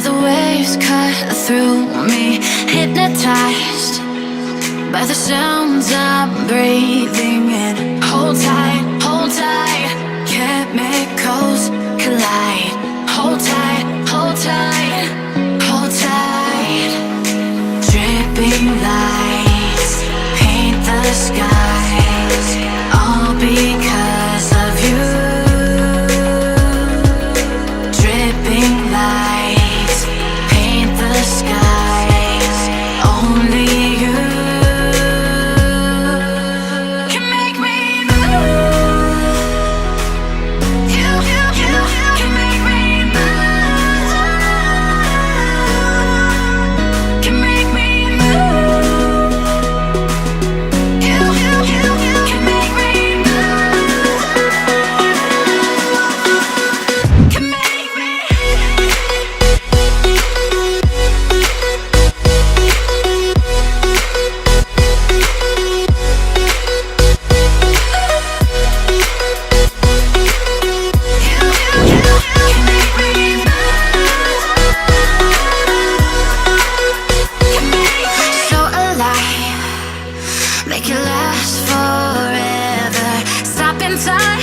the waves cut through me, hypnotized by the sounds I'm breathing in. Hold tight, chemicals collide. Hold tight, hold tight, hold tight. Dripping lights paint the skies, all because of you. Dripping lights paint the skies, only you can make me move. You can make me move. Can make me move. You can make me move. Can make me. So alive, make it last forever. Stop in time.